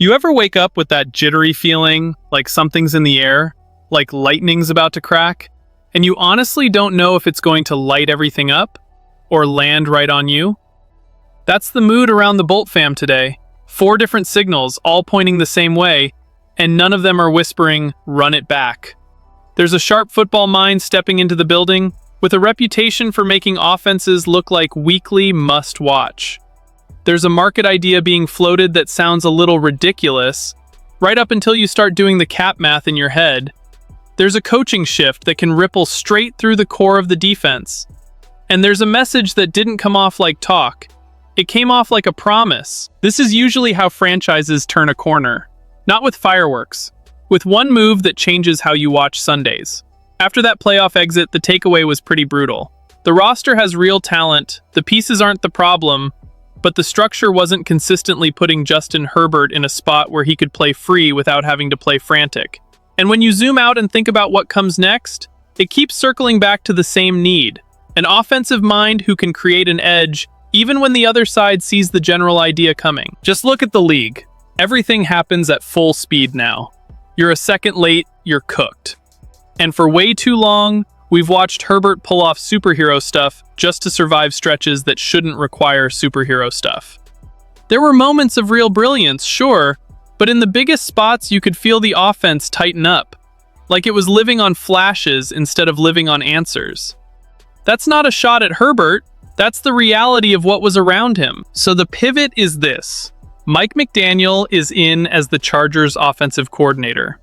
You ever wake up with that jittery feeling, like something's in the air, like lightning's about to crack, and you honestly don't know if it's going to light everything up or land right on you? That's the mood around the Bolt fam today. 4 different signals, all pointing the same way, and none of them are whispering, "Run it back." There's a sharp football mind stepping into the building, with a reputation for making offenses look like weekly must-watch. There's a market idea being floated that sounds a little ridiculous, right up until you start doing the cap math in your head. There's a coaching shift that can ripple straight through the core of the defense. And there's a message that didn't come off like talk. It came off like a promise. This is usually how franchises turn a corner. Not with fireworks. With one move that changes how you watch Sundays. After that playoff exit, the takeaway was pretty brutal. The roster has real talent, the pieces aren't the problem, but the structure wasn't consistently putting Justin Herbert in a spot where he could play free without having to play frantic. And when you zoom out and think about what comes next, it keeps circling back to the same need. An offensive mind who can create an edge, even when the other side sees the general idea coming. Just look at the league. Everything happens at full speed now. You're a second late, you're cooked. And for way too long, we've watched Herbert pull off superhero stuff just to survive stretches that shouldn't require superhero stuff. There were moments of real brilliance, sure, but in the biggest spots you could feel the offense tighten up, like it was living on flashes instead of living on answers. That's not a shot at Herbert, that's the reality of what was around him. So the pivot is this. Mike McDaniel is in as the Chargers offensive coordinator.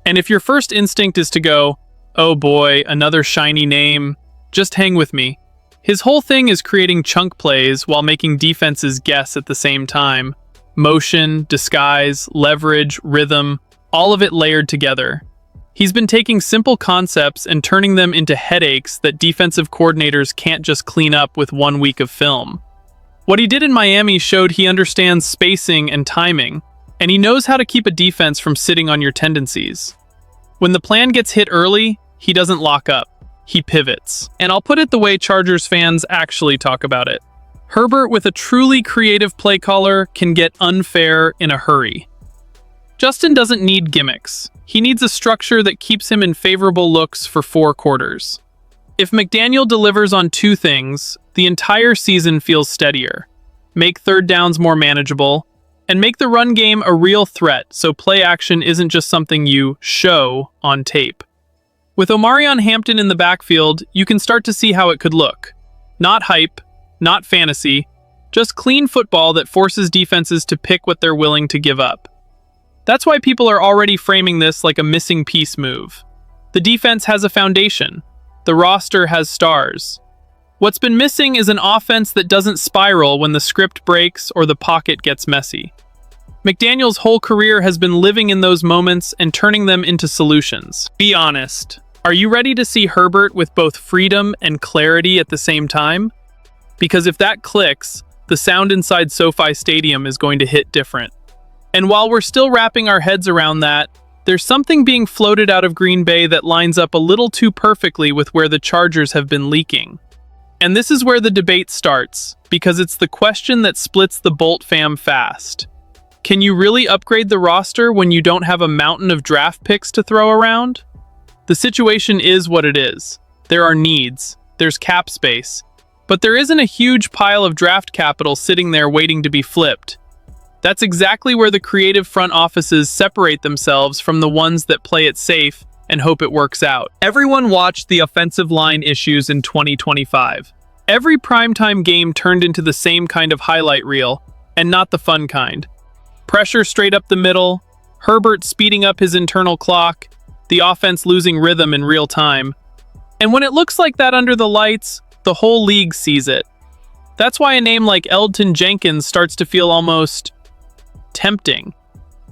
And if your first instinct is to go, "Oh boy, another shiny name," just hang with me. His whole thing is creating chunk plays while making defenses guess at the same time. Motion, disguise, leverage, rhythm, all of it layered together. He's been taking simple concepts and turning them into headaches that defensive coordinators can't just clean up with 1 week of film. What he did in Miami showed he understands spacing and timing, and he knows how to keep a defense from sitting on your tendencies. When the plan gets hit early, he doesn't lock up. He pivots. And I'll put it the way Chargers fans actually talk about it. Herbert with a truly creative play caller can get unfair in a hurry. Justin doesn't need gimmicks. He needs a structure that keeps him in favorable looks for 4 quarters. If McDaniel delivers on 2 things, the entire season feels steadier. Make third downs more manageable, and make the run game a real threat so play action isn't just something you show on tape. With Omarion Hampton in the backfield, you can start to see how it could look. Not hype, not fantasy, just clean football that forces defenses to pick what they're willing to give up. That's why people are already framing this like a missing piece move. The defense has a foundation. The roster has stars. What's been missing is an offense that doesn't spiral when the script breaks or the pocket gets messy. McDaniel's whole career has been living in those moments and turning them into solutions. Be honest. Are you ready to see Herbert with both freedom and clarity at the same time? Because if that clicks, the sound inside SoFi Stadium is going to hit different. And while we're still wrapping our heads around that, there's something being floated out of Green Bay that lines up a little too perfectly with where the Chargers have been leaking. And this is where the debate starts, because it's the question that splits the Bolt fam fast. Can you really upgrade the roster when you don't have a mountain of draft picks to throw around? The situation is what it is. There are needs, there's cap space, but there isn't a huge pile of draft capital sitting there waiting to be flipped. That's exactly where the creative front offices separate themselves from the ones that play it safe and hope it works out. Everyone watched the offensive line issues in 2025. Every primetime game turned into the same kind of highlight reel, and not the fun kind. Pressure straight up the middle, Herbert speeding up his internal clock, the offense losing rhythm in real time. And when it looks like that under the lights, the whole league sees it. That's why a name like Elgton Jenkins starts to feel almost tempting.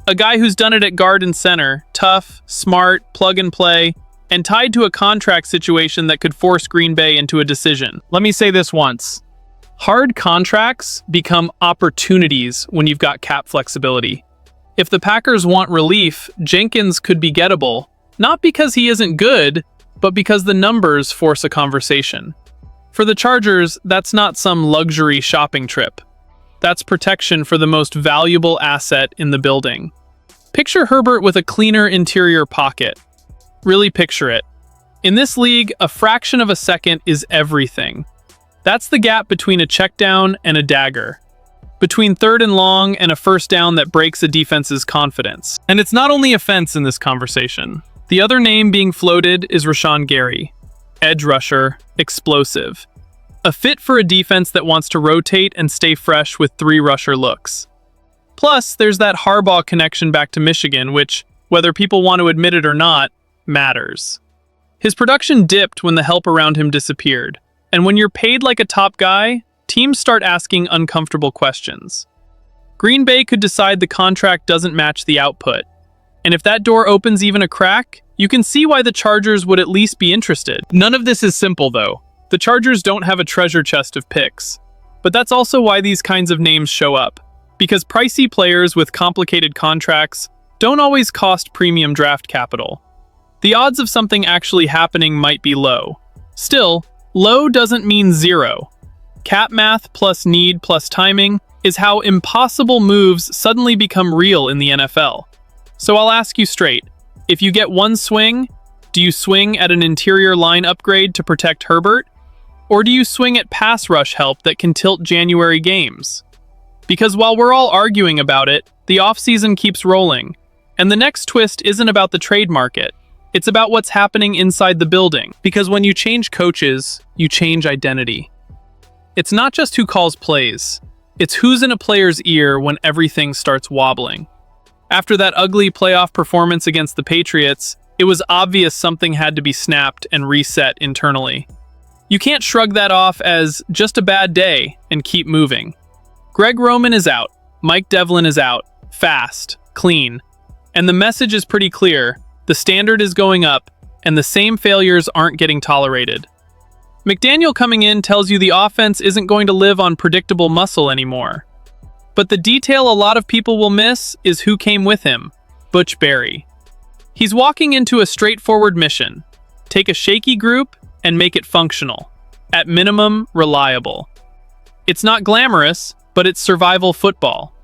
A guy who's done it at guard and center, tough, smart, plug and play, and tied to a contract situation that could force Green Bay into a decision. Let me say this once. Hard contracts become opportunities when you've got cap flexibility. If the Packers want relief, Jenkins could be gettable, not because he isn't good, but because the numbers force a conversation. For the Chargers, that's not some luxury shopping trip. That's protection for the most valuable asset in the building. Picture Herbert with a cleaner interior pocket. Really picture it. In this league, a fraction of a second is everything. That's the gap between a check down and a dagger. Between third and long and a first down that breaks a defense's confidence. And it's not only offense in this conversation. The other name being floated is Rashawn Gary. Edge rusher, explosive. A fit for a defense that wants to rotate and stay fresh with 3 rusher looks. Plus, there's that Harbaugh connection back to Michigan, which, whether people want to admit it or not, matters. His production dipped when the help around him disappeared. And when you're paid like a top guy, teams start asking uncomfortable questions. Green Bay could decide the contract doesn't match the output. And if that door opens even a crack, you can see why the Chargers would at least be interested. None of this is simple, though. The Chargers don't have a treasure chest of picks. But that's also why these kinds of names show up. Because pricey players with complicated contracts don't always cost premium draft capital. The odds of something actually happening might be low. Still, low doesn't mean zero. Cap math plus need plus timing is how impossible moves suddenly become real in the NFL. So I'll ask you straight, if you get one swing, do you swing at an interior line upgrade to protect Herbert? Or do you swing at pass rush help that can tilt January games? Because while we're all arguing about it, the offseason keeps rolling. And the next twist isn't about the trade market. It's about what's happening inside the building. Because when you change coaches, you change identity. It's not just who calls plays. It's who's in a player's ear when everything starts wobbling. After that ugly playoff performance against the Patriots, it was obvious something had to be snapped and reset internally. You can't shrug that off as just a bad day and keep moving. Greg Roman is out. Mike Devlin is out. Fast. Clean. And the message is pretty clear. The standard is going up, and the same failures aren't getting tolerated. McDaniel coming in tells you the offense isn't going to live on predictable muscle anymore. But the detail a lot of people will miss is who came with him, Butch Barry. He's walking into a straightforward mission. Take a shaky group and make it functional. At minimum, reliable. It's not glamorous, but it's survival football.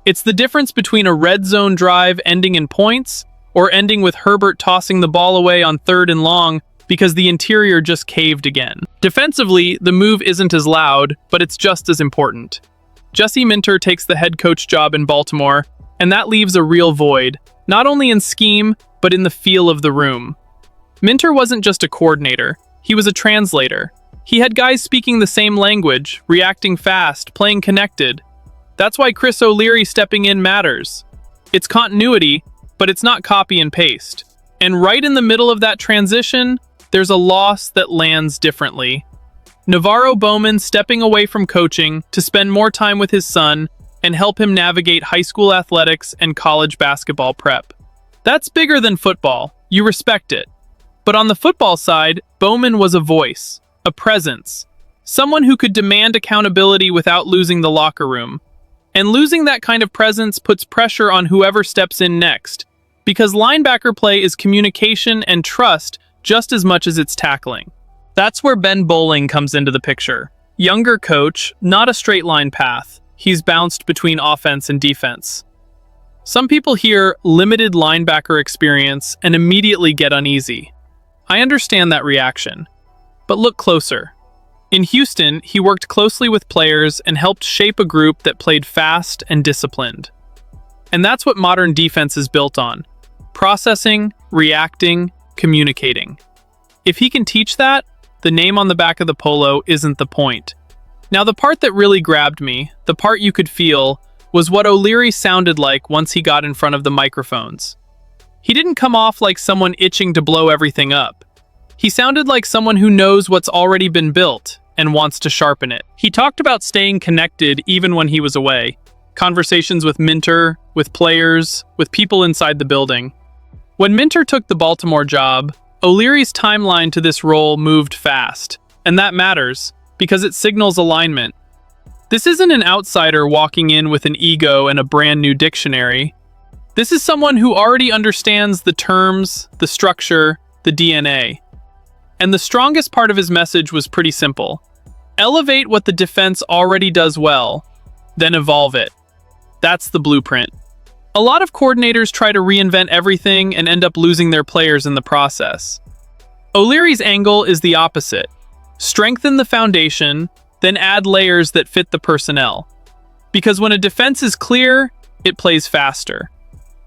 It's the difference between a red zone drive ending in points or ending with Herbert tossing the ball away on 3rd and long because the interior just caved again. Defensively, the move isn't as loud, but it's just as important. Jesse Minter takes the head coach job in Baltimore, and that leaves a real void, not only in scheme, but in the feel of the room. Minter wasn't just a coordinator, he was a translator. He had guys speaking the same language, reacting fast, playing connected. That's why Chris O'Leary stepping in matters. It's continuity, but it's not copy and paste. And right in the middle of that transition, there's a loss that lands differently. Navarro Bowman stepping away from coaching to spend more time with his son and help him navigate high school athletics and college basketball prep. That's bigger than football. You respect it. But on the football side, Bowman was a voice, a presence, someone who could demand accountability without losing the locker room. And losing that kind of presence puts pressure on whoever steps in next, because linebacker play is communication and trust just as much as it's tackling. That's where Ben Bowling comes into the picture. Younger coach, not a straight line path. He's bounced between offense and defense. Some people hear limited linebacker experience and immediately get uneasy. I understand that reaction. But look closer. In Houston, he worked closely with players and helped shape a group that played fast and disciplined. And that's what modern defense is built on. Processing, reacting, communicating. If he can teach that, the name on the back of the polo isn't the point. Now, the part that really grabbed me, the part you could feel, was what O'Leary sounded like once he got in front of the microphones. He didn't come off like someone itching to blow everything up. He sounded like someone who knows what's already been built and wants to sharpen it. He talked about staying connected even when he was away. Conversations with Minter, with players, with people inside the building. When Minter took the Baltimore job, O'Leary's timeline to this role moved fast. And that matters, because it signals alignment. This isn't an outsider walking in with an ego and a brand new dictionary. This is someone who already understands the terms, the structure, the DNA. And the strongest part of his message was pretty simple. Elevate what the defense already does well. then evolve it. That's the blueprint. A lot of coordinators try to reinvent everything and end up losing their players in the process. O'Leary's angle is the opposite. Strengthen the foundation, then add layers that fit the personnel. Because when a defense is clear, it plays faster.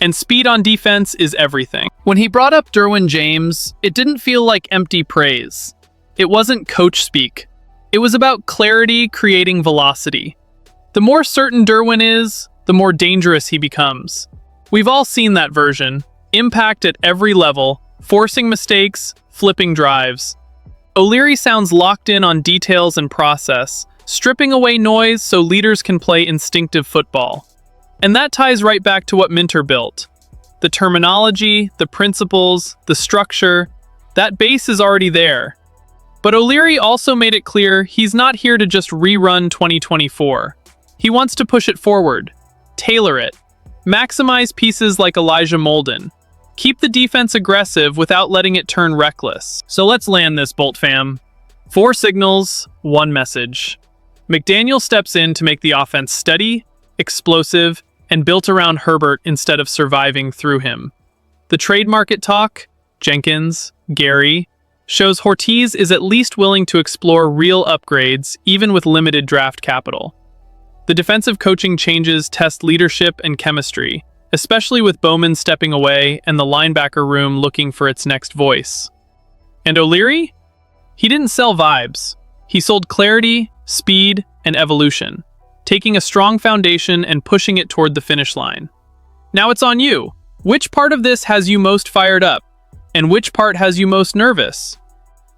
And speed on defense is everything. When he brought up Derwin James, it didn't feel like empty praise. It wasn't coach speak. It was about clarity creating velocity. The more certain Derwin is, the more dangerous he becomes. We've all seen that version. Impact at every level, forcing mistakes, flipping drives. O'Leary sounds locked in on details and process, stripping away noise so leaders can play instinctive football. And that ties right back to what Minter built. The terminology, the principles, the structure, that base is already there. But O'Leary also made it clear he's not here to just rerun 2024. He wants to push it forward, tailor it, maximize pieces like Elijah Molden, keep the defense aggressive without letting it turn reckless. So let's land this, Bolt fam. 4 signals, 1 message. McDaniel steps in to make the offense steady, explosive, and built around Herbert instead of surviving through him. The trade market talk, Jenkins, Gary, shows Ortiz is at least willing to explore real upgrades even with limited draft capital. The defensive coaching changes test leadership and chemistry, especially with Bowman stepping away and the linebacker room looking for its next voice. And O'Leary? He didn't sell vibes. He sold clarity, speed, and evolution, taking a strong foundation and pushing it toward the finish line. Now it's on you. Which part of this has you most fired up? And which part has you most nervous?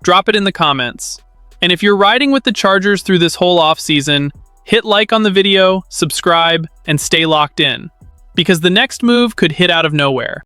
Drop it in the comments. And if you're riding with the Chargers through this whole offseason, hit like on the video, subscribe, and stay locked in. Because the next move could hit out of nowhere.